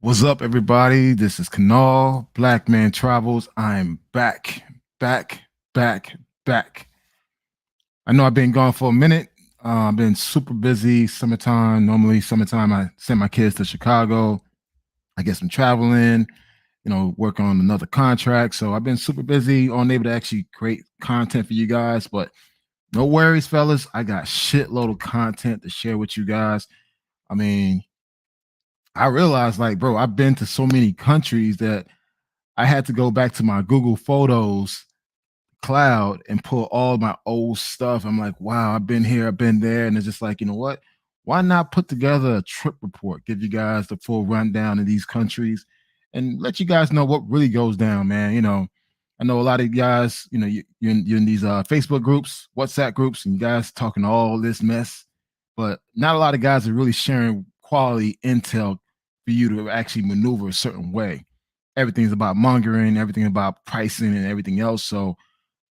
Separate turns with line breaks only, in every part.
What's up, everybody? This is Kanal, Black Man Travels. I'm back, back, back, back. I know I've been gone for a minute. I've been super busy. Summertime. Normally, summertime, I send my kids to Chicago. I get some traveling, working on another contract. So I've been super busy, unable to actually create content for you guys. But no worries, fellas. I got shitload of content to share with you guys. I mean, I realized, like, bro, I've been to so many countries that I had to go back to my Google Photos cloud and pull all my old stuff. I'm like, wow, I've been here, I've been there. And it's just like, you know what? Why not put together a trip report, give you guys the full rundown of these countries and let you guys know what really goes down, man. I know a lot of guys, you're in these Facebook groups, WhatsApp groups, and you guys talking all this mess, but not a lot of guys are really sharing quality intel for you to actually maneuver a certain way. Everything's about mongering, everything about pricing and everything else. So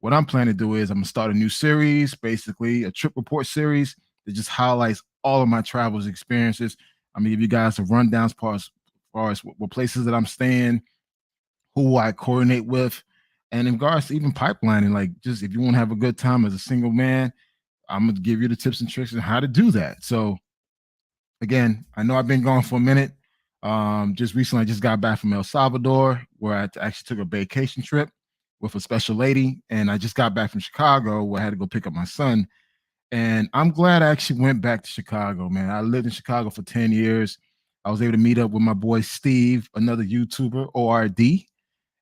what I'm planning to do is I'm gonna start a new series, basically a trip report series that just highlights all of my travels experiences. I'm gonna give you guys a rundown as far as what places that I'm staying, who I coordinate with, and in regards to even pipelining, like just if you want to have a good time as a single man, I'm gonna give you the tips and tricks on how to do that. So again, I know I've been gone for a minute. Just recently, I just got back from El Salvador, where I actually took a vacation trip with a special lady, and I just got back from Chicago, where I had to go pick up my son. And I'm glad I actually went back to Chicago, man. I lived in Chicago for 10 years. I was able to meet up with my boy Steve, another YouTuber, ORD,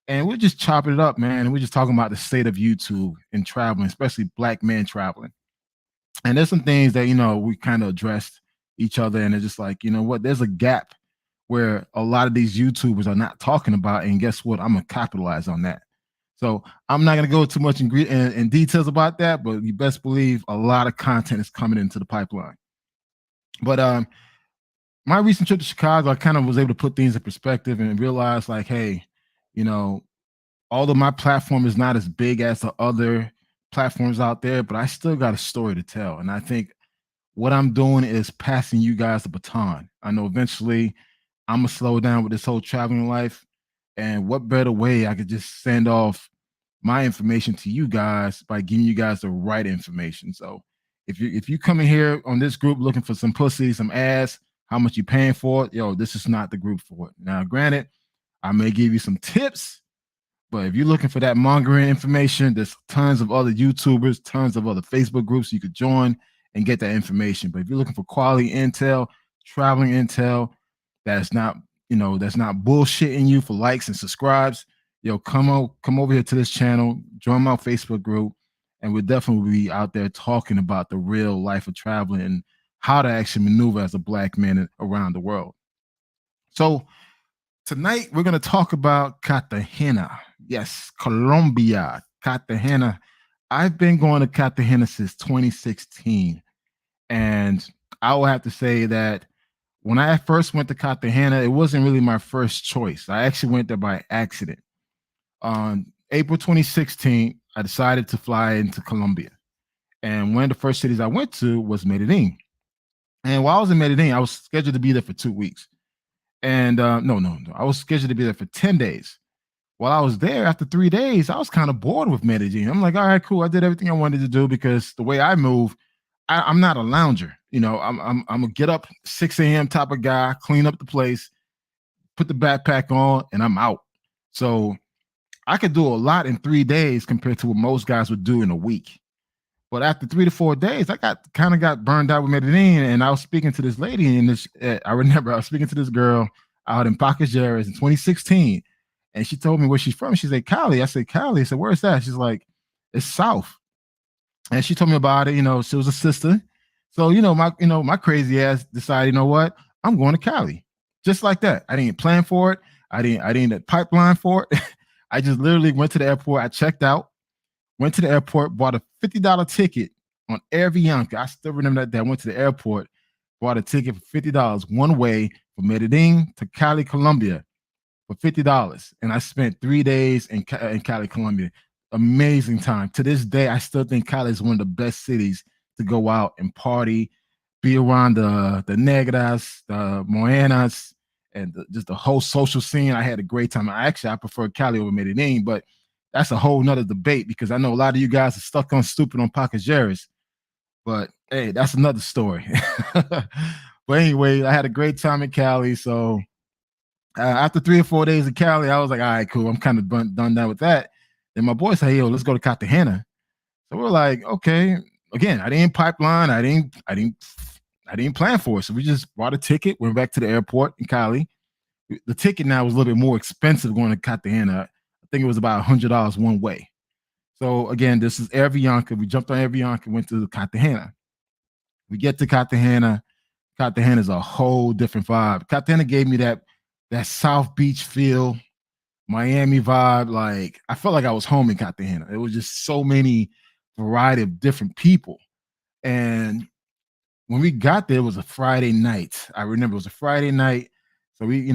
and we're just chopping it up, man. And we're just talking about the state of YouTube and traveling, especially black men traveling. And there's some things that, we kind of addressed each other, and it's just like, you know what, there's a gap where a lot of these YouTubers are not talking about, and guess what? I'm gonna capitalize on that. So I'm not gonna go too much in details about that, but you best believe a lot of content is coming into the pipeline. But my recent trip to Chicago, I kind of was able to put things in perspective and realize, like, hey, although my platform is not as big as the other platforms out there, but I still got a story to tell. And I think what I'm doing is passing you guys the baton. I know eventually I'm gonna slow down with this whole traveling life. And what better way I could just send off my information to you guys by giving you guys the right information. So if you come in here on this group looking for some pussy, some ass, how much you paying for it, this is not the group for it. Now, granted, I may give you some tips, but if you're looking for that mongering information, there's tons of other YouTubers, tons of other Facebook groups you could join and get that information. But if you're looking for quality intel, traveling intel, that's not bullshitting you for likes and subscribes, yo, come over here to this channel, join my Facebook group, and we'll definitely be out there talking about the real life of traveling and how to actually maneuver as a black man around the world. So tonight we're going to talk about Cartagena. Yes, Colombia, Cartagena. I've been going to Cartagena since 2016. And I will have to say that when I first went to Cartagena, it wasn't really my first choice. I actually went there by accident. On April 2016, I decided to fly into Colombia. And one of the first cities I went to was Medellin. And while I was in Medellin, I was scheduled to be there for 2 weeks. And no. I was scheduled to be there for 10 days. While I was there, after 3 days, I was kind of bored with Medellin. I'm like, all right, cool. I did everything I wanted to do because the way I move, I'm not a lounger. You know, I'm a get up 6 a.m. type of guy, clean up the place, put the backpack on, and I'm out. So I could do a lot in 3 days compared to what most guys would do in a week. But after 3 to 4 days, I got burned out with Medellin, and I was speaking to this lady, and I remember I was speaking to this girl out in Cartagena in 2016, and she told me where she's from. She said Cali. I said Cali. I said, where's that? She's like, it's South. And she told me about it. You know, she was a sister. So my crazy ass decided, you know what? I'm going to Cali, just like that. I didn't plan for it. I didn't pipeline for it. I just literally went to the airport. I checked out, went to the airport, bought a $50 ticket on Air Avianca. I still remember that day. I went to the airport, bought a ticket for $50 one way from Medellin to Cali, Colombia for $50. And I spent 3 days in Cali, Colombia. Amazing time. To this day, I still think Cali is one of the best cities to go out and party, be around the negras, the morenas, and just the whole social scene. I had a great time. I prefer Cali over Medellin, but that's a whole nother debate because I know a lot of you guys are stuck on stupid on Pacajeras. But hey, that's another story. But anyway, I had a great time in Cali. So after 3 or 4 days in Cali, I was like, all right, cool. I'm kind of done down with that. Then my boy said, yo, let's go to Cartagena. So we're like, okay. Again, I didn't pipeline. I didn't plan for it. So we just bought a ticket, went back to the airport in Cali. The ticket now was a little bit more expensive going to Cartagena. I think it was about $100 one way. So again, this is Air Avianca. We jumped on Air Avianca, went to Cartagena. We get to Cartagena. Cartagena is a whole different vibe. Cartagena gave me that South Beach feel, Miami vibe. Like I felt like I was home in Cartagena. It was just so many variety of different people. And when we got there, it was a Friday night. I remember it was a Friday night. So we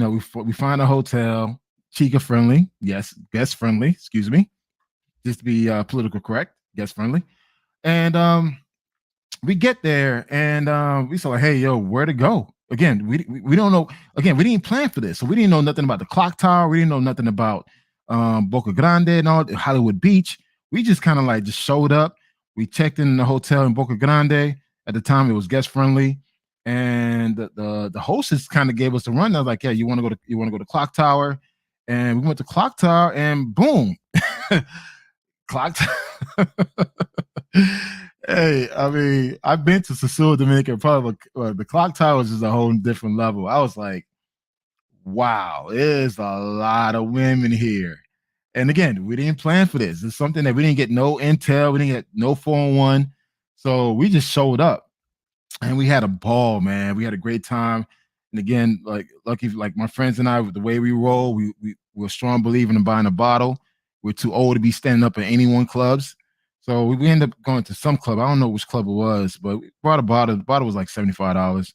found a hotel, Chica friendly. Yes, guest friendly. Excuse me. Just to be political correct, guest friendly. And we get there and we said, like, hey, yo, where to go? Again, we don't know. Again, we didn't plan for this. So we didn't know nothing about the clock tower. We didn't know nothing about Boca Grande and all, Hollywood Beach. We just kind of like just showed up. We checked in the hotel in Boca Grande. At the time, it was guest friendly. And the hostess kind of gave us a run. I was like, yeah, you want to go to Clock Tower? And we went to Clock Tower and boom. Clock Tower. Hey, I mean, I've been to Sosúa, Dominican Republic. The Clock Tower is just a whole different level. I was like, wow, there's a lot of women here. And again, we didn't plan for this. It's something that we didn't get no intel. We didn't get no 411. So we just showed up and we had a ball, man. We had a great time. And again, like lucky, like my friends and I, with the way we roll, we're strong believing in buying a bottle. We're too old to be standing up at any one clubs. So we ended up going to some club. I don't know which club it was, but we bought a bottle. The bottle was like $75.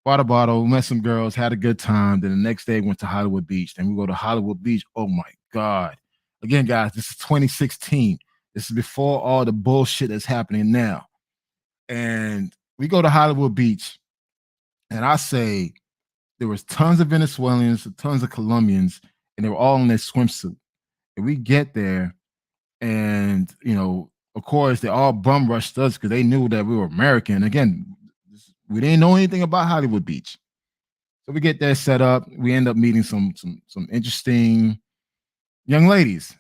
Bought a bottle, met some girls, had a good time. Then the next day went to Hollywood Beach. Then we go to Hollywood Beach. Oh my God. Again, guys, this is 2016. This is before all the bullshit that's happening now. And we go to Hollywood Beach. And I say there was tons of Venezuelans, tons of Colombians, and they were all in their swimsuit. And we get there and, of course, they all bum rushed us because they knew that we were American. Again, we didn't know anything about Hollywood Beach. So we get there set up. We end up meeting some interesting young ladies.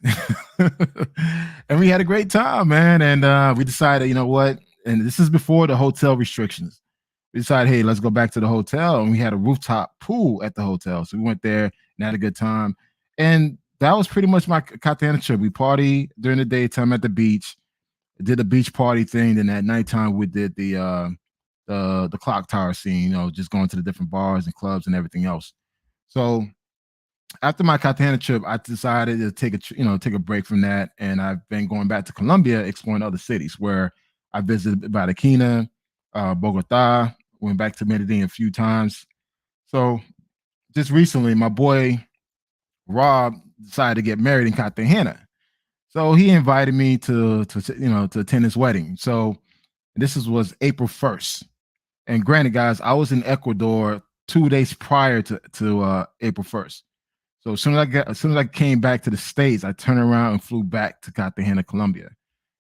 And we had a great time, man. And we decided, you know what? And this is before the hotel restrictions. We decided, hey, let's go back to the hotel. And we had a rooftop pool at the hotel. So we went there and had a good time. And that was pretty much my Cartagena trip. We party during the daytime at the beach, did a beach party thing. Then at nighttime we did the clock tower scene. Just going to the different bars and clubs and everything else. So after my Cartagena trip, I decided to take a break from that, and I've been going back to Colombia, exploring other cities where I visited Cartagena, Bogota, went back to Medellin a few times. So just recently, my boy Rob decided to get married in Cartagena. So he invited me to attend his wedding. So was April 1st. And granted, guys, I was in Ecuador 2 days prior to April 1st. So as soon as I came back to the States, I turned around and flew back to Cartagena, Colombia.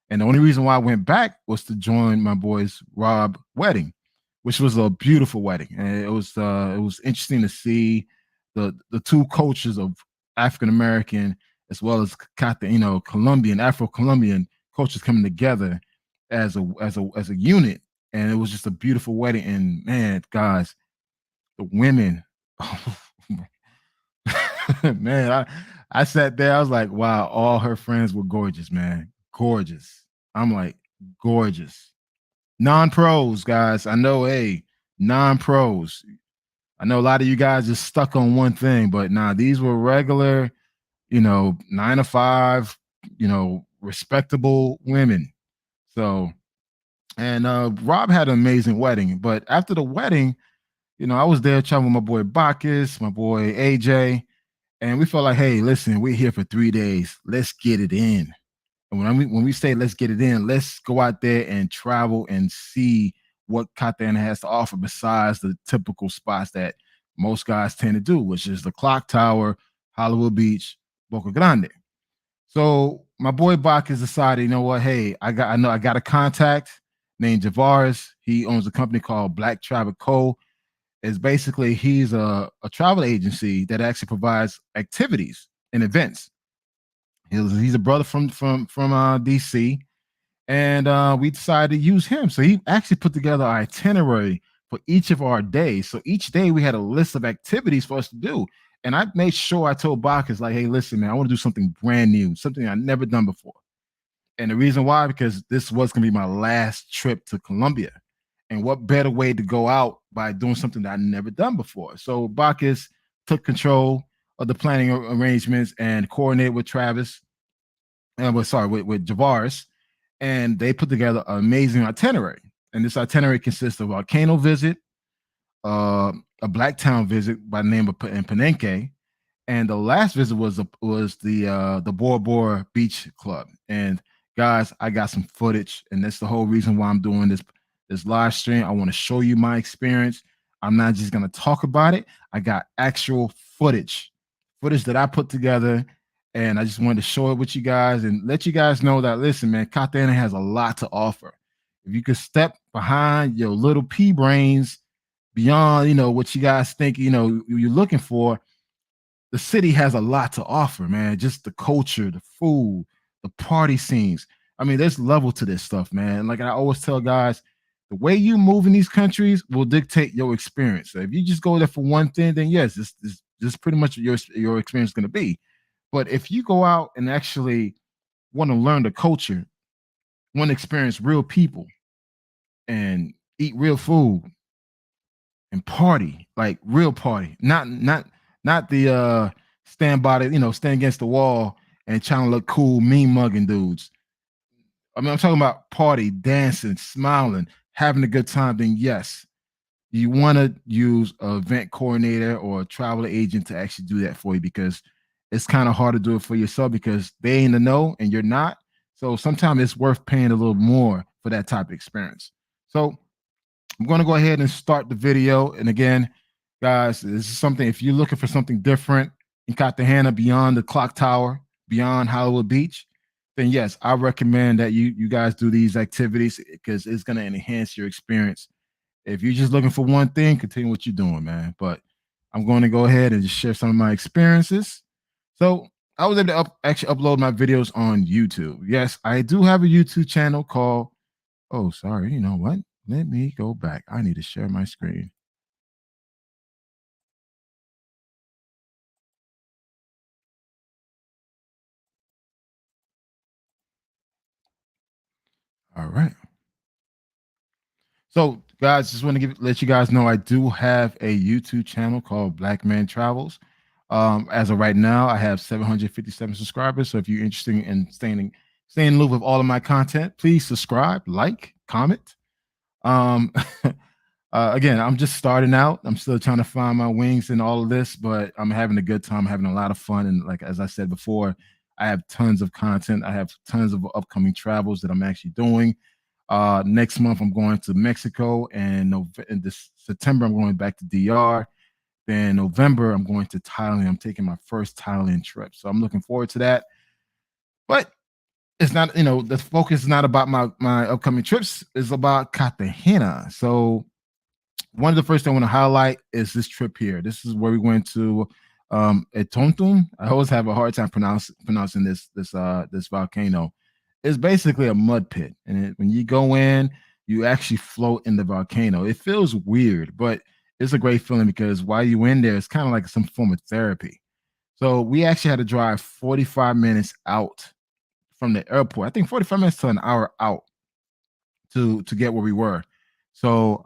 And the only reason why I went back was to join my boy's Rob wedding, which was a beautiful wedding. And it was interesting to see the two cultures of African American as well as Colombian, Afro Colombian cultures coming together as a unit. And it was just a beautiful wedding. And man, guys, the women, man, I sat there. I was like, wow, all her friends were gorgeous, man, gorgeous. I'm like, gorgeous. Non-pros, guys. I know, hey, non-pros. I know a lot of you guys just stuck on one thing, but nah, these were regular, 9 to 5, respectable women. So, and Rob had an amazing wedding, but after the wedding, I was there traveling with my boy Bacchus, my boy AJ, and we felt like, hey, listen, we're here for 3 days. Let's get it in. And when we say let's get it in, let's go out there and travel and see what Cartagena has to offer besides the typical spots that most guys tend to do, which is the Clock Tower, Hollywood Beach, Boca Grande. So my boy Bach has decided, you know what? Hey, I got a contact named Javaris. He owns a company called Black Travel Co. Is basically he's a travel agency that actually provides activities and events. He's a brother from DC, and we decided to use him. So he actually put together our itinerary for each of our days. So each day we had a list of activities for us to do. And I made sure I told Bacchus, like, hey, listen, man, I want to do something brand new, something I've never done before. And the reason why, because this was going to be my last trip to Colombia. And what better way to go out by doing something that I'd never done before? So Bacchus took control of the planning arrangements and coordinated with Travis, with Javaris, and they put together an amazing itinerary. And this itinerary consists of a volcano visit, a Black Town visit by the name of Palenque, and the last visit was the Bora Bora Beach Club. And guys, I got some footage, and that's the whole reason why I'm doing this live stream. I want to show you my experience. I'm not just gonna talk about it. I got actual footage that I put together, and I just wanted to show it with you guys and let you guys know that listen, man, Cartagena has a lot to offer. If you could step behind your little pea brains beyond, what you guys think, you're looking for, the city has a lot to offer, man. Just the culture, the food, the party scenes. I mean, there's level to this stuff, man. Like I always tell guys, the way you move in these countries will dictate your experience. So if you just go there for one thing, then yes, this pretty much your experience is going to be. But if you go out and actually want to learn the culture, want to experience real people, and eat real food and party, like real party, not the stand against the wall and trying to look cool, mean mugging dudes. I mean, I'm talking about party, dancing, smiling, having a good time. Then yes, you want to use a event coordinator or a travel agent to actually do that for you, because it's kind of hard to do it for yourself because they in the know and you're not. So sometimes it's worth paying a little more for that type of experience. So I'm going to go ahead and start the video. And again, guys, this is something, if you're looking for something different in Cartagena beyond the clock tower, beyond Hollywood Beach, then yes, I recommend that you guys do these activities because it's going to enhance your experience. If you're just looking for one thing, continue what you're doing, man. But I'm going to go ahead and just share some of my experiences. So I was able to actually upload my videos on YouTube. Yes, I do have a YouTube channel called, oh, sorry, you know what? Let me go back. I need to share my screen. All right. So, guys, just want to let you guys know I do have a YouTube channel called Black Man Travels. As of right now, I have 757 subscribers. So, if you're interested in staying in loop with all of my content, please subscribe, like, comment. Um, again, I'm just starting out. I'm still trying to find my wings in all of this, but I'm having a good time, having a lot of fun. And like as I said before, I have tons of content. I have tons of upcoming travels that I'm actually doing. Next month, I'm going to Mexico, and in this September, I'm going back to DR. Then November, I'm going to Thailand. I'm taking my first Thailand trip, so I'm looking forward to that. But it's not, the focus is not about my upcoming trips. It's about Cartagena. So one of the first things I want to highlight is this trip here. This is where we went to Etontum. I always have a hard time pronouncing this volcano. It's basically a mud pit, and when you go in, you actually float in the volcano. It feels weird, but it's a great feeling because while you in there, it's kind of like some form of therapy. So we actually had to drive 45 minutes out from the airport. I think 45 minutes to an hour out to get where we were. So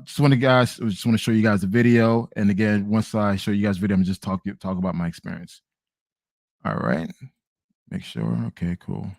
just want to show you guys the video. And again, once I show you guys the video, I'm just talk about my experience. All right. Make sure. Okay, cool.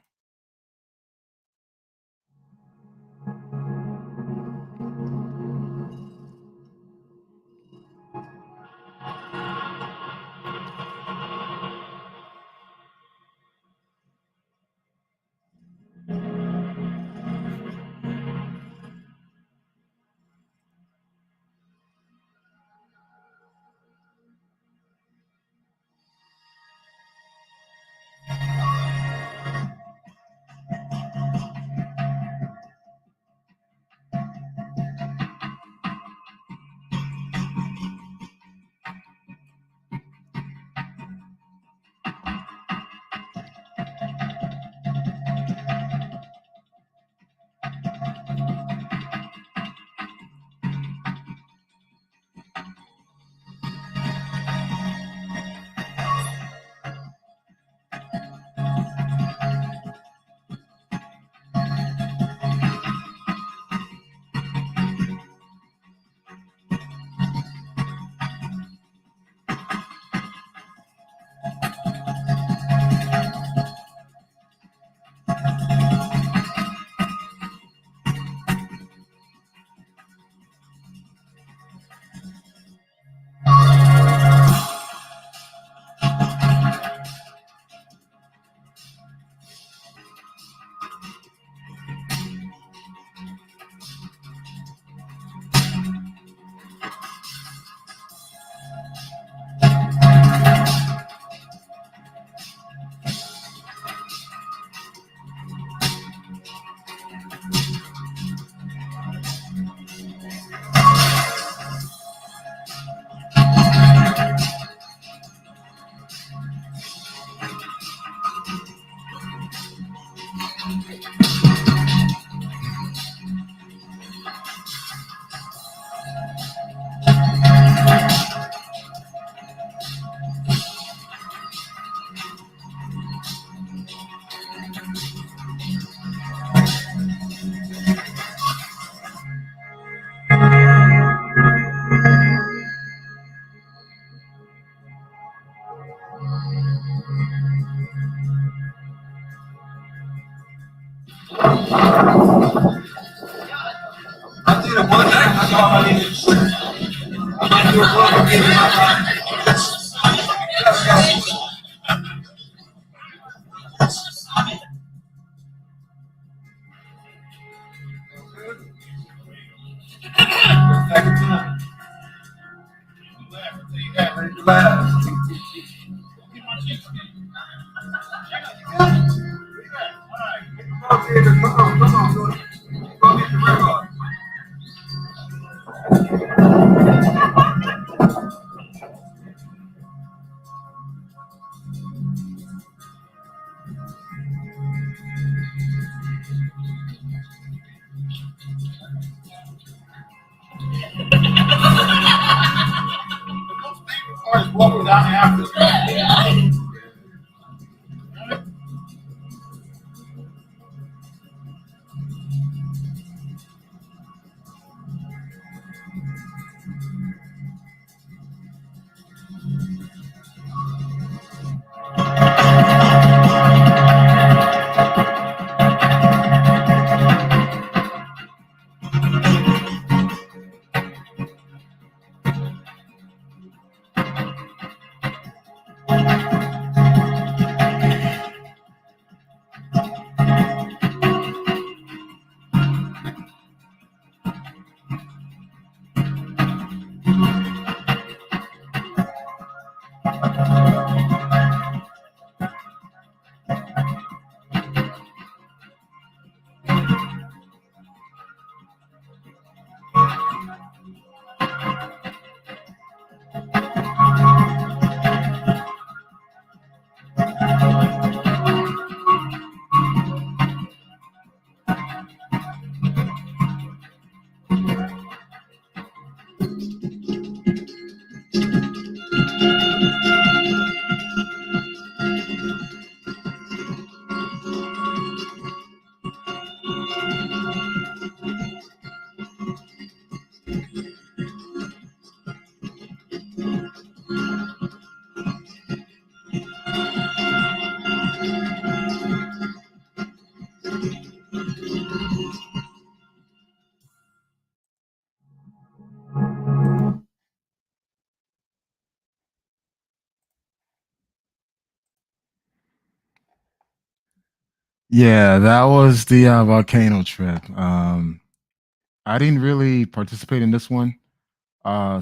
Yeah, that was the volcano trip. I didn't really participate in this one.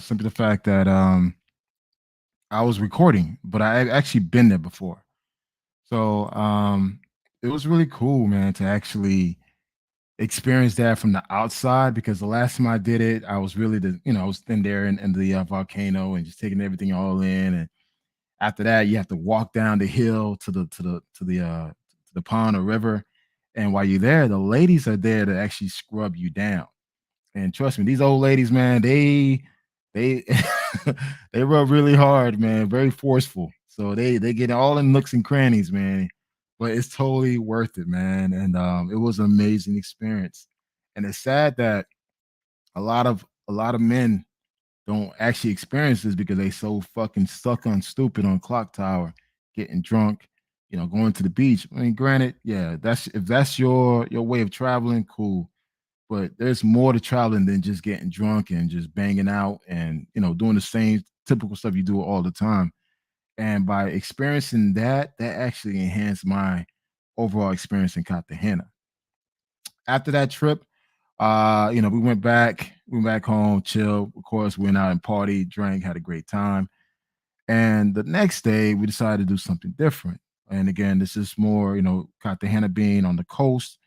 Simply the fact that I was recording, but I had actually been there before. So it was really cool, man, to actually experience that from the outside because the last time I did it, I was really I was in there in the volcano and just taking everything all in. And after that, you have to walk down the hill to the pond or river. And while you're there, the ladies are there to actually scrub you down. And trust me, these old ladies, man, they they rub really hard, man, very forceful. So they get all in nooks and crannies, man. But it's totally worth it, man. And it was an amazing experience. And it's sad that a lot of men don't actually experience this because they so fucking stuck on stupid on clock tower, getting drunk, going to the beach. I mean, granted, yeah, that's if that's your way of traveling, cool. But there's more to traveling than just getting drunk and just banging out and doing the same typical stuff you do all the time. And by experiencing that, that actually enhanced my overall experience in Cartagena. After that trip, we went back home, chill. Of course, went out and party, drank, had a great time. And the next day, we decided to do something different. And again, this is more, Cartagena being on the coast.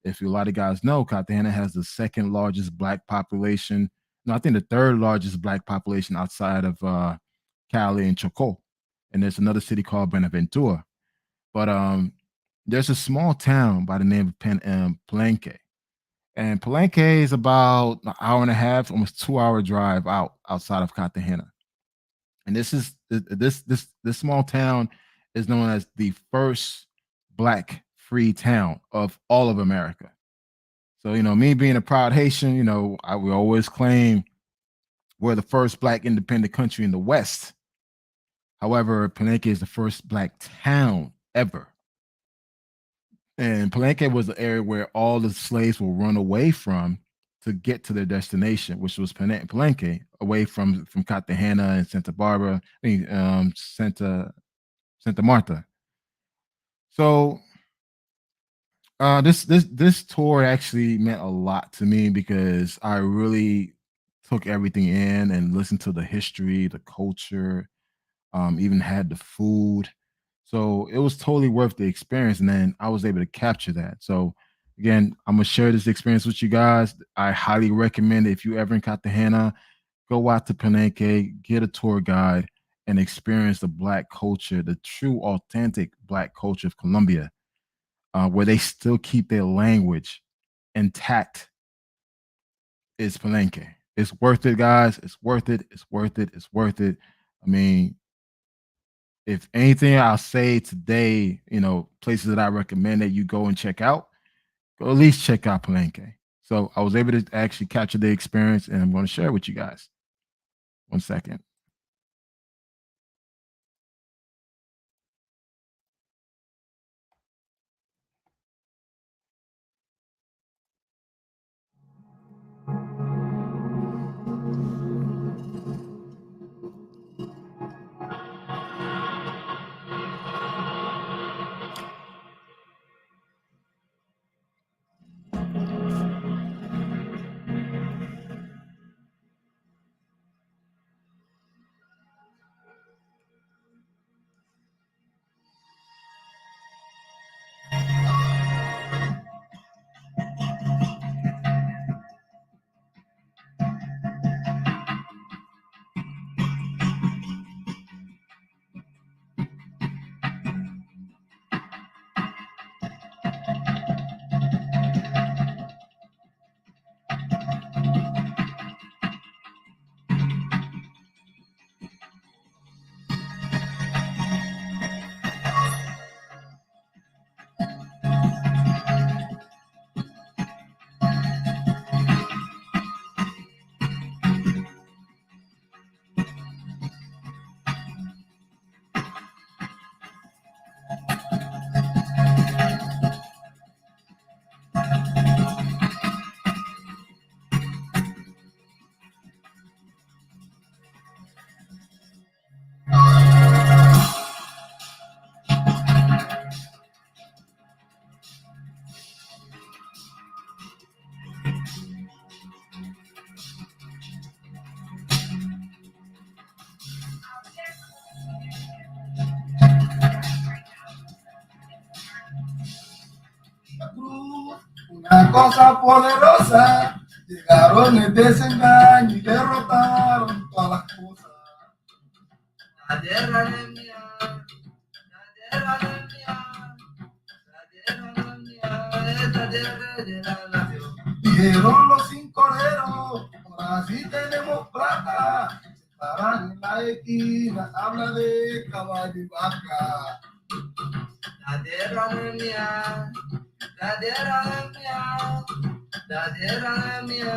If a lot of guys know, Cartagena has the second largest black population. No, I think the third largest black population outside of Cali and Choco. And there's another city called Buenaventura. But there's a small town by the name of Palenque. And Palenque is about an hour and a half, almost 2 hour drive outside of Cartagena. And this small town is known as the first black free town of all of America. So me being a proud Haitian, I will always claim we're the first black independent country in the West. However, Palenque is the first black town ever. And Palenque was the area where all the slaves will run away from to get to their destination, which was Palenque, away from Cartagena and Santa Barbara, Santa Marta. So this tour actually meant a lot to me because I really took everything in and listened to the history, the culture, even had the food. So it was totally worth the experience. And then I was able to capture that. So again, I'm gonna share this experience with you guys. I highly recommend it. If you ever in Cartagena, go out to Palenque, get a tour guide, and experience the black culture, the true authentic black culture of Colombia, where they still keep their language intact. Is Palenque. It's worth it, guys. It's worth it. It's worth it. It's worth it. I mean, if anything I'll say today, places that I recommend that you go and check out, go at least check out Palenque. So I was able to actually capture the experience and I'm going to share it with you guys. One second.
Una cosa poderosa, llegaron el desengaño y derrotaron todas las cosas. La tierra es mía, la tierra es mía, la tierra es mía, esta tierra es de la nación. Dijeron los cincoreros, ahora sí tenemos plata. Se paran en la esquina, habla de caballo y vaca. La tierra no es mía, la tierra no es mía, la tierra no es mía,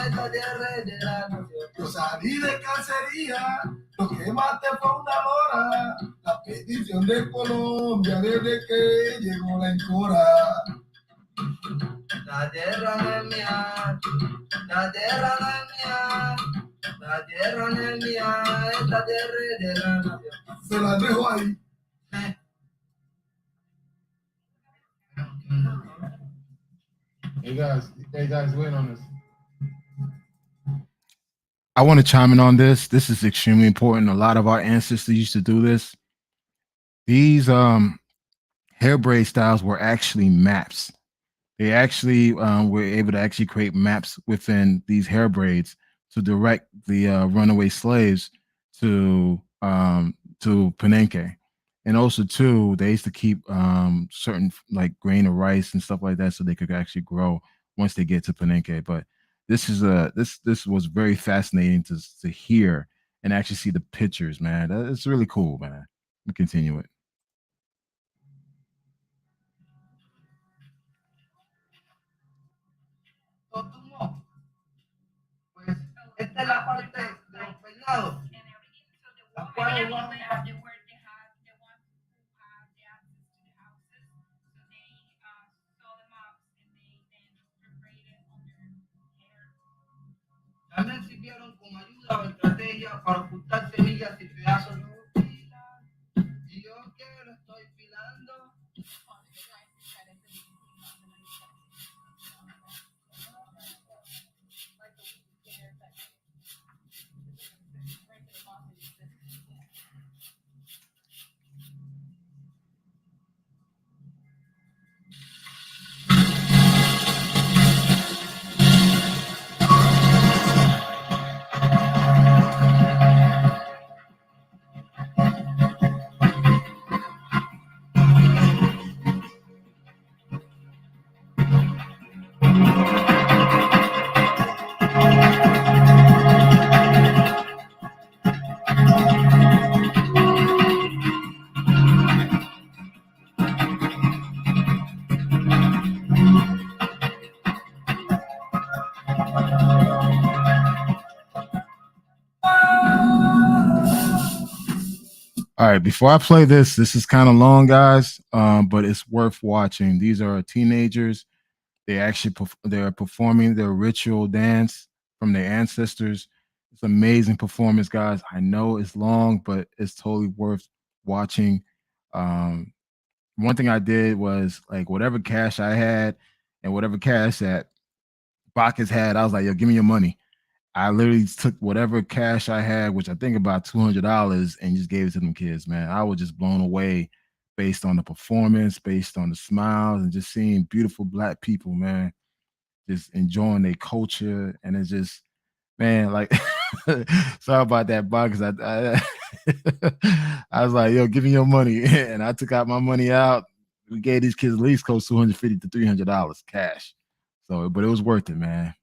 esta tierra es de la nación. Yo salí de cacería, lo que maté fue una lora, la petición de Colombia desde que llegó la encora. La tierra no es mía, la tierra no es mía, la tierra no es mía, esta tierra es de la nación. Se la dejo ahí.
Hey guys, wait on this. I want to chime in on this. This is extremely important. A lot of our ancestors used to do this. These hair braid styles were actually maps. They actually were able to actually create maps within these hair braids to direct the runaway slaves to Palenque. And also too, they used to keep certain like grain of rice and stuff like that so they could actually grow once they get to Palenque. But this was very fascinating to hear and actually see the pictures, man. It's really cool, man. We continue it.
Pues esta es la parte de los peinados. La cual también sirvieron como ayuda o estrategia para ocultar semillas y pedazos de botella. Y yo que lo estoy filando.
All right, before I play this is kind of long, guys, but it's worth watching. These are teenagers. They actually they're performing their ritual dance from their ancestors. It's amazing performance, guys. I know it's long, but it's totally worth watching. Um, One thing I did was like whatever cash I had and whatever cash that Bacchus had, I was like, yo, give me your money. I literally took whatever cash I had, which I think about $200, and just gave it to them kids, man. I was just blown away based on the performance, based on the smiles, and just seeing beautiful black people, man, just enjoying their culture. And it's just, man, like, sorry about that, box. I was like, yo, give me your money. And I took out my money out. We gave these kids at least close 250 to $300 cash. So, but it was worth it, man.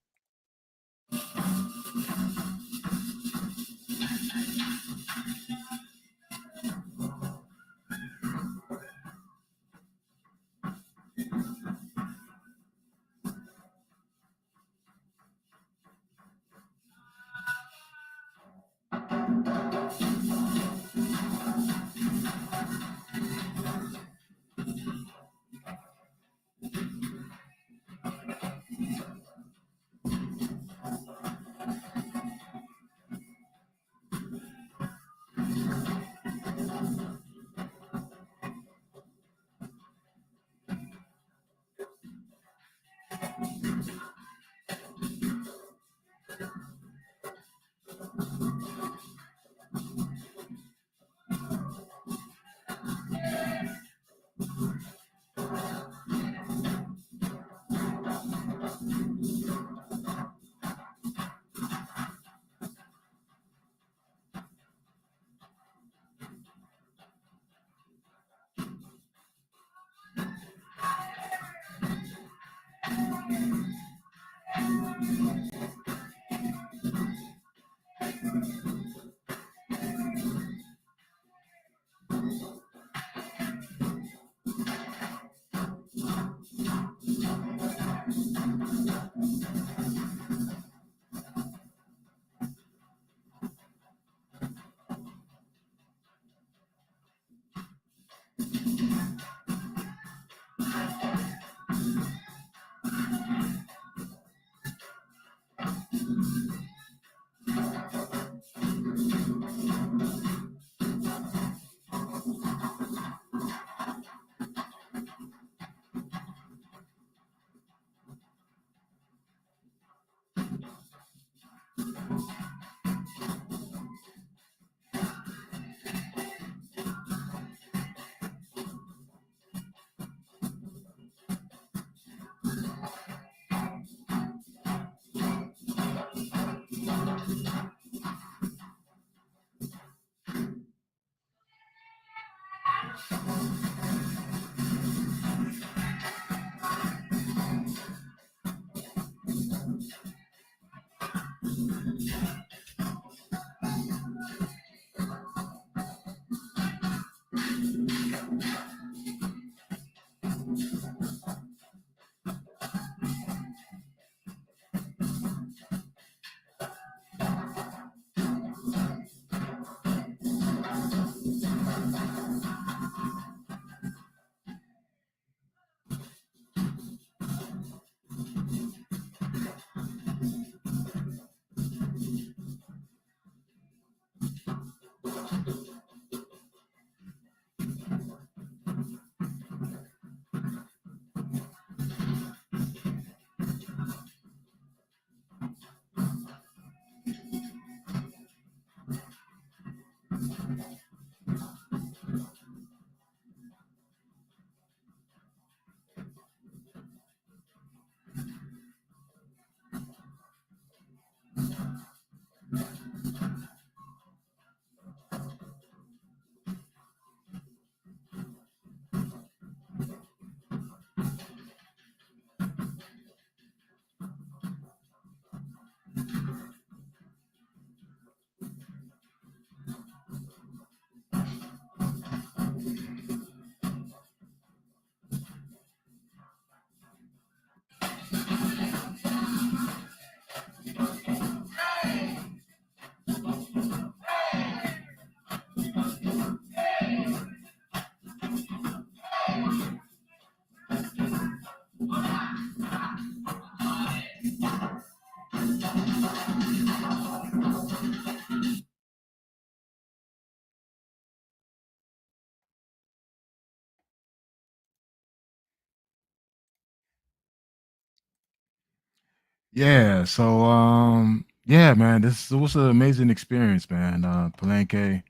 Yeah. So yeah, man, this was an amazing experience, man. Palenque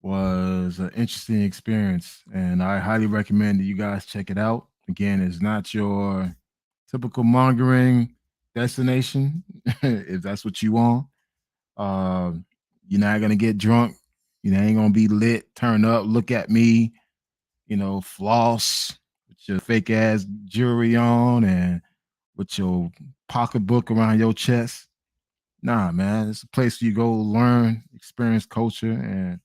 was an interesting experience, and I highly recommend that you guys check it out. Again, it's not your typical mongering destination, if that's what you want. Um, you're not gonna get drunk. You know, ain't gonna be lit, turn up, look at me, floss with your fake ass jewelry on and with your pocketbook around your chest. Nah, man, it's a place where you go learn, experience culture, and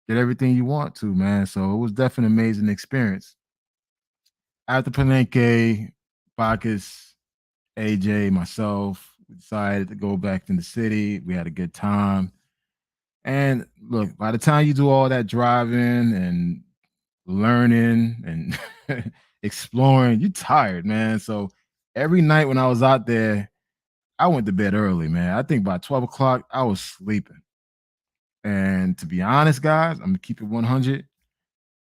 get everything you want to, man. So it was definitely an amazing experience. After Palenque, Bacchus, AJ, myself, we decided to go back in the city. We had a good time. And look, by the time you do all that driving and learning and exploring, you tired, man. So every night when I was out there, I went to bed early, man. I think by 12 o'clock, I was sleeping. And to be honest, guys, I'm gonna keep it 100.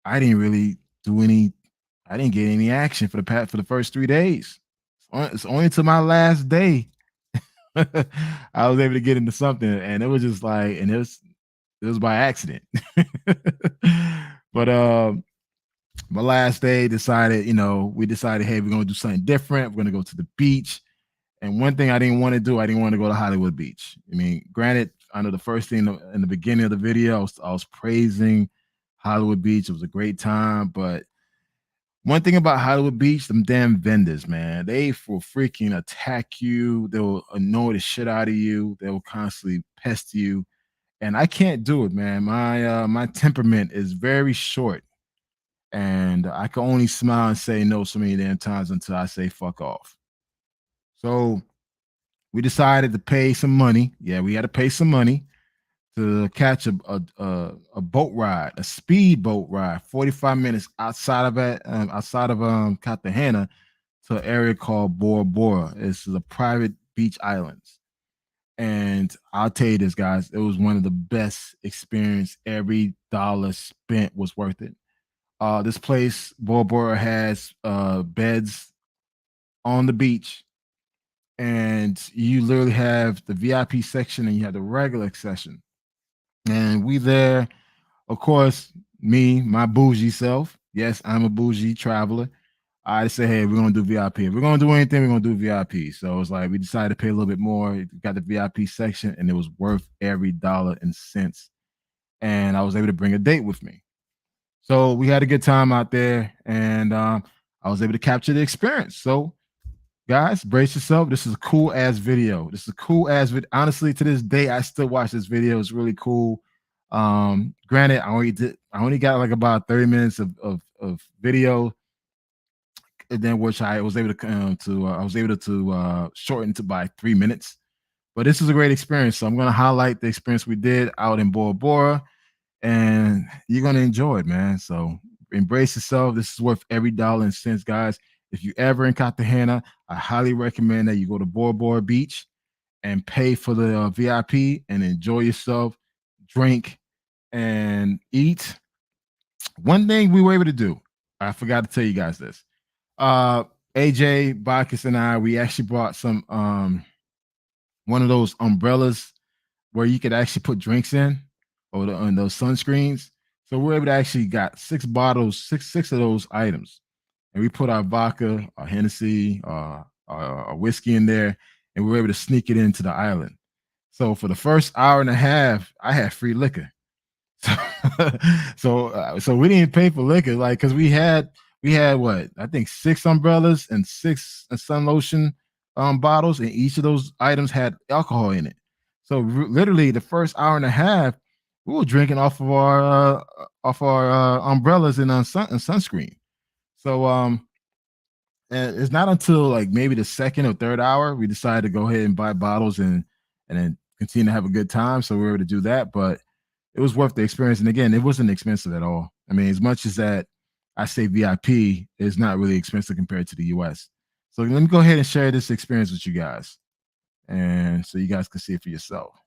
I didn't really do any. I didn't get any action for the first 3 days. It's only to my last day I was able to get into something, and it was just like, and it was by accident. But my last day we decided, hey, we're gonna do something different. We're gonna go to the beach. And one thing I didn't want to do, I didn't want to go to Hollywood Beach. I mean, granted, I know the first thing in the beginning of the video, I was praising Hollywood Beach. It was a great time, but One thing about Hollywood Beach, them damn vendors, man, they will freaking attack you. They will annoy the shit out of you. They will constantly pest you, and I can't do it, man. My temperament is very short, and I can only smile and say no so many damn times until I say fuck off. So we decided to pay some money. Yeah, we had to pay some money to catch a boat ride, a speed boat ride, 45 minutes outside of Cartagena to an area called Bora Bora. This is a private beach island. And I'll tell you this, guys, it was one of the best experience. Every dollar spent was worth it. This place, Bora Bora, has beds on the beach, and you literally have the VIP section and you have the regular section. And we there, of course, me, my bougie self. Yes, I'm a bougie traveler. I say, hey, we're gonna do VIP. If we're gonna do anything, we're gonna do VIP. So it's like we decided to pay a little bit more. Got the VIP section, and it was worth every dollar and cents. And I was able to bring a date with me. So we had a good time out there, and I was able to capture the experience. So guys, brace yourself. This is a cool ass video. This is a cool ass video. Honestly, to this day, I still watch this video. It's really cool. Granted, I only got like about 30 minutes of video, and then which I was able to shorten to by 3 minutes. But this is a great experience. So I'm gonna highlight the experience we did out in Bora Bora, and you're gonna enjoy it, man. So embrace yourself. This is worth every dollar and cents, guys. If you ever in Cartagena, I highly recommend that you go to Bora Bora Beach and pay for the VIP and enjoy yourself, drink and eat. One thing we were able to do, I forgot to tell you guys this. Uh, AJ, Bacchus, and I, we actually brought some one of those umbrellas where you could actually put drinks in, or on those sunscreens. So we're able to actually got six of those items, and we put our vodka, our Hennessy, our whiskey in there, and we were able to sneak it into the island. So for the first hour and a half, I had free liquor. So we didn't pay for liquor, like, because we had what, I think, 6 umbrellas and 6 sun lotion bottles, and each of those items had alcohol in it. So literally the first hour and a half, we were drinking off our umbrellas and sunscreen. So and it's not until like maybe the second or third hour we decided to go ahead and buy bottles and then continue to have a good time. So we were able to do that, but it was worth the experience. And again, it wasn't expensive at all. I mean, as much as that I say VIP is not really expensive compared to the US. So let me go ahead and share this experience with you guys, and so you guys can see it for yourself.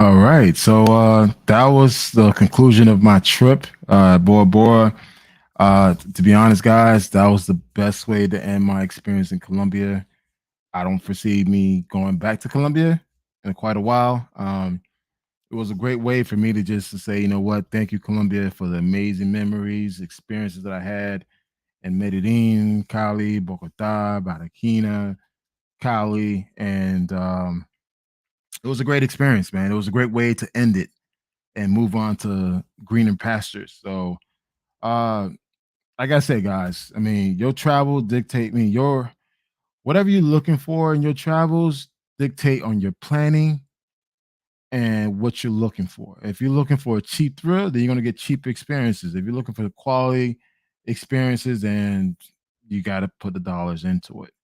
All right. So that was the conclusion of my trip, Bora Bora. To be honest, guys, that was the best way to end my experience in Colombia. I don't foresee me going back to Colombia in quite a while. It was a great way for me to just to say, you know what, thank you, Colombia, for the amazing memories, experiences that I had in Medellin, Cali, Bogota, Barranquilla, Cali, and it was a great experience, man. It was a great way to end it and move on to greener pastures. So, uh, like I said, guys, I mean, your travel dictate me your whatever you're looking for in your travels dictate on your planning and what you're looking for. If you're looking for a cheap thrill, then you're gonna get cheap experiences. If you're looking for the quality experiences, then you got to put the dollars into it.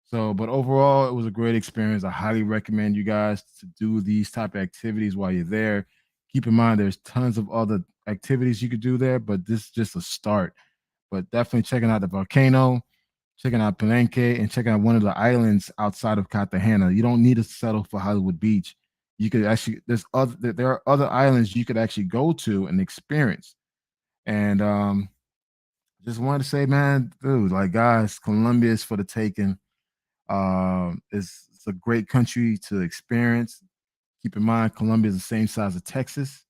So, but overall, it was a great experience. I highly recommend you guys to do these type of activities while you're there. Keep in mind, there's tons of other activities you could do there, but this is just a start. But definitely checking out the volcano, checking out Palenque, and checking out one of the islands outside of Cartagena. You don't need to settle for Hollywood Beach. You could actually there are other islands you could actually go to and experience. And just wanted to say, man, dude, like guys, Colombia is for the taking. It's a great country to experience. Keep in mind, Colombia is the same size as Texas.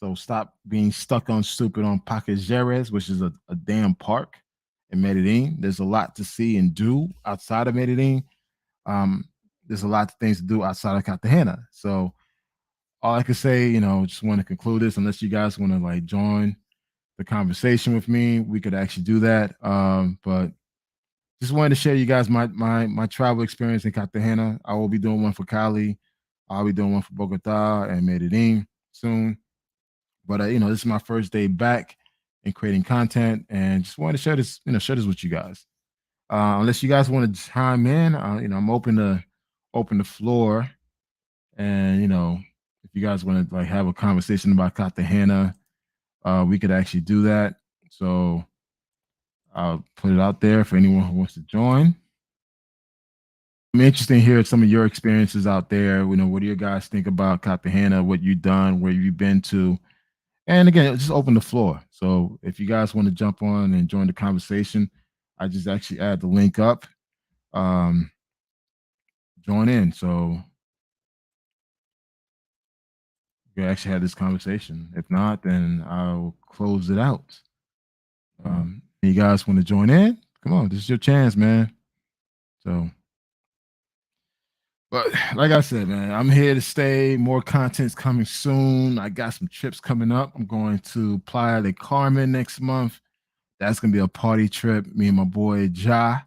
So stop being stuck on stupid on Pacajeres, which is a damn park in Medellin. There's a lot to see and do outside of Medellin. Um, there's a lot of things to do outside of Cartagena. So all I can say, just want to conclude this. Unless you guys want to like join the conversation with me, we could actually do that. But just wanted to share you guys my travel experience in Cartagena. I will be doing one for Cali. I'll be doing one for Bogota and Medellin soon. But this is my first day back and creating content, and just wanted to share this, share this with you guys. Unless you guys want to chime in, I'm open the floor, and if you guys want to like have a conversation about Cartagena, we could actually do that. So I'll put it out there for anyone who wants to join. I'm interested in hearing some of your experiences out there. What do you guys think about Cartagena? What you've done? Where you've been to? And again, just open the floor. So if you guys want to jump on and join the conversation, I just actually add the link up. Um, join in. So we can actually have this conversation. If not, then I'll close it out. You guys want to join in? Come on, this is your chance, man. So, but like I said, man, I'm here to stay. More content's coming soon. I got some trips coming up. I'm going to Playa del Carmen next month. That's gonna be a party trip. Me and my boy Ja,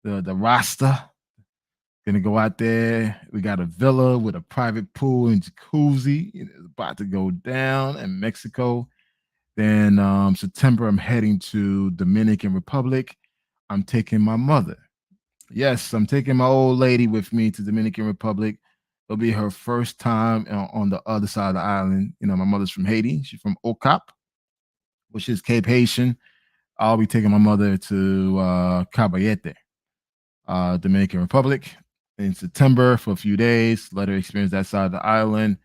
the Rasta, gonna go out there. We got a villa with a private pool and jacuzzi. It's about to go down in Mexico. Then September, I'm heading to Dominican Republic. I'm taking my mother. Yes, I'm taking my old lady with me to Dominican Republic. It'll be her first time on the other side of the island. You know, my mother's from Haiti. She's from Okap, which is Cape Haitian. I'll be taking my mother to Caballete, Dominican Republic, in September for a few days. Let her experience that side of the island.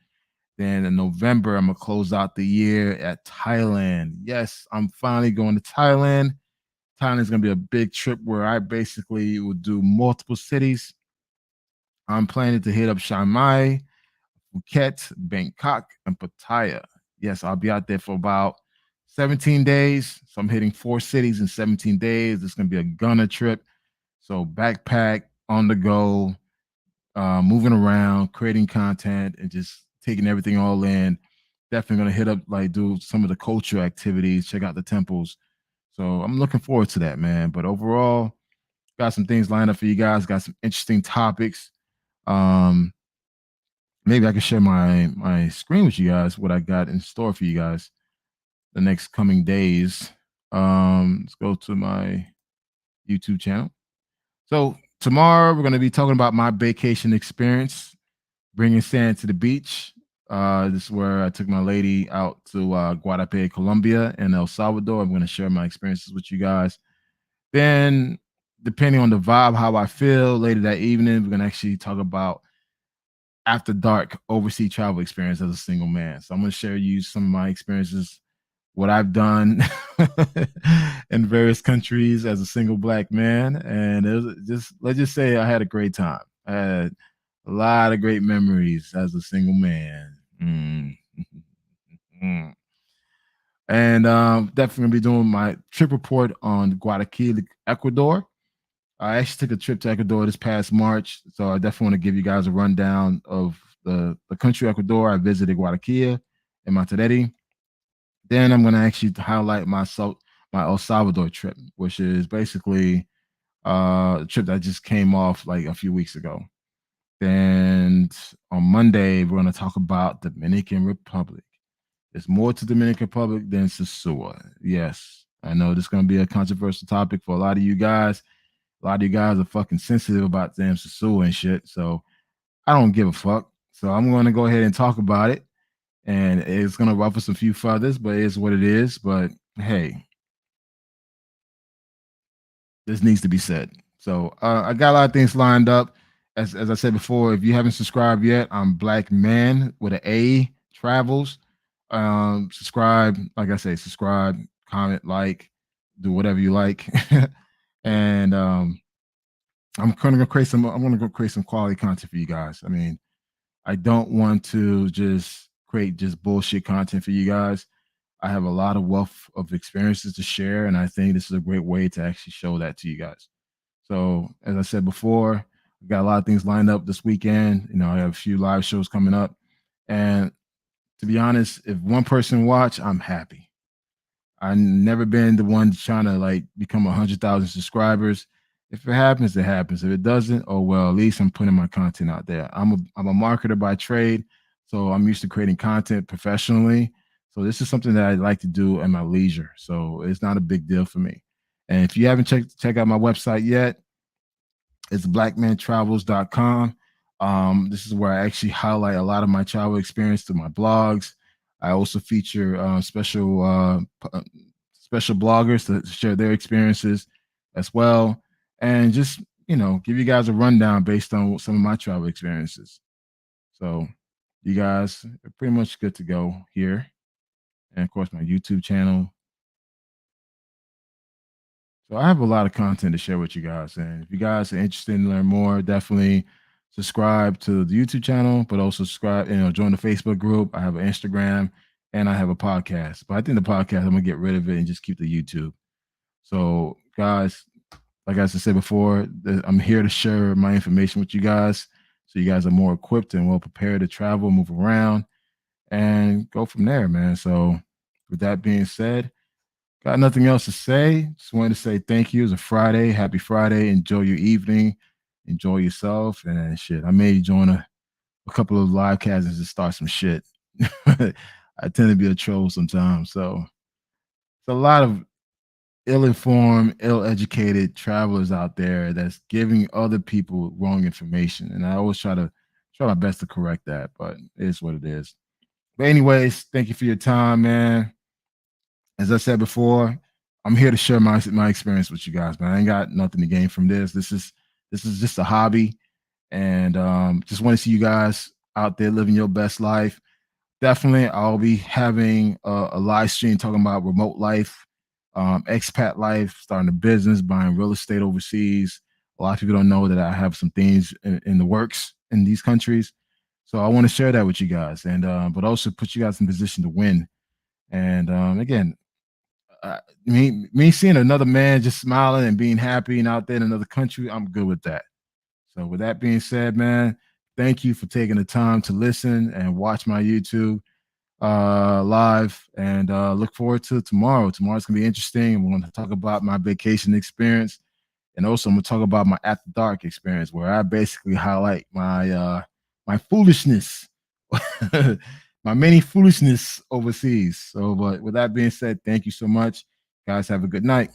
Then in November, I'm gonna close out the year at Thailand. Yes, I'm finally going to Thailand. Thailand is gonna be a big trip where I basically will do multiple cities. I'm planning to hit up Chiang Mai, Phuket, Bangkok, and Pattaya. Yes, I'll be out there for about 17 days. So I'm hitting 4 cities in 17 days. It's gonna be a gunner trip. So backpack on the go, moving around, creating content, and just taking everything all in. Definitely gonna hit up like do some of the cultural activities, check out the temples. So I'm looking forward to that, man. But overall, got some things lined up for you guys. Got some interesting topics. Um, Maybe I can share my screen with you guys. What I got in store for you guys the next coming days. Let's go to my YouTube channel. So tomorrow we're gonna be talking about my vacation experience bringing sand to the beach. This is where I took my lady out to Guadalupe, Colombia, and El Salvador. I'm going to share my experiences with you guys. Then, depending on the vibe, how I feel later that evening, we're going to actually talk about after dark overseas travel experience as a single man. So I'm going to share you some of my experiences, what I've done in various countries as a single black man, and it was just let's just say I had a great time. I had a lot of great memories as a single man. Mm. And definitely gonna be doing my trip report on Guayaquil, Ecuador. I actually took a trip to Ecuador this past March, so I definitely want to give you guys a rundown of the country Ecuador. I visited Guayaquil and Monterrey. Then I'm gonna actually highlight my El Salvador trip, which is basically a trip that just came off like a few weeks ago. And on Monday, we're going to talk about Dominican Republic. There's more to Dominican Republic than Sosua. Yes, I know this is going to be a controversial topic for a lot of you guys. A lot of you guys are fucking sensitive about damn Sosua and shit. So I don't give a fuck. So I'm going to go ahead and talk about it. And it's going to ruffle some few feathers, but it is what it is. But hey, this needs to be said. So I got a lot of things lined up. As I said before, if you haven't subscribed yet, I'm Black Man with an A Travels. Subscribe, like I say, subscribe, comment, like, do whatever you like. And I'm gonna create some. I'm gonna go create some quality content for you guys. I mean, I don't want to just create just bullshit content for you guys. I have a lot of wealth of experiences to share, and I think this is a great way to actually show that to you guys. So, as I said before, I got a lot of things lined up this weekend. You know, I have a few live shows coming up, and to be honest, if one person watch, I'm happy. I've never been the one trying to like become 100,000 subscribers. If it happens, it happens. If it doesn't, oh well. At least I'm putting my content out there. I'm a marketer by trade, so I'm used to creating content professionally. So this is something that I like to do at my leisure. So it's not a big deal for me. And if you haven't check out my website yet, it's blackmantravels.com. This is where I actually highlight a lot of my travel experience through my blogs. I also feature special bloggers to share their experiences as well, and just give you guys a rundown based on some of my travel experiences. So you guys are pretty much good to go here, and of course my YouTube channel. So I have a lot of content to share with you guys. And if you guys are interested in learn more, definitely subscribe to the YouTube channel, but also subscribe, join the Facebook group. I have an Instagram and I have a podcast. But I think the podcast, I'm gonna get rid of it and just keep the YouTube. So guys, like I said before, I'm here to share my information with you guys. So you guys are more equipped and well prepared to travel, move around, and go from there, man. So with that being said, got nothing else to say. Just wanted to say thank you. It's a Friday. Happy Friday. Enjoy your evening. Enjoy yourself. And shit, I may join a couple of live casts and just start some shit. I tend to be a troll sometimes. So it's a lot of ill-informed, ill-educated travelers out there that's giving other people wrong information. And I always try my best to correct that, but it is what it is. But anyways, thank you for your time, man. As I said before, I'm here to share my experience with you guys, man. I ain't got nothing to gain from this. This is just a hobby, and just want to see you guys out there living your best life. Definitely, I'll be having a live stream talking about remote life, expat life, starting a business, buying real estate overseas. A lot of people don't know that I have some things in the works in these countries, so I want to share that with you guys, and but also put you guys in position to win. And again, me seeing another man just smiling and being happy and out there in another country, I'm good with that. So with that being said, man, thank you for taking the time to listen and watch my YouTube live, and look forward to tomorrow. Tomorrow's gonna be interesting. We're gonna talk about my vacation experience, and also I'm gonna talk about my after dark experience, where I basically highlight my foolishness, my many foolishness overseas. So, but with that being said, thank you so much, guys. Have a good night.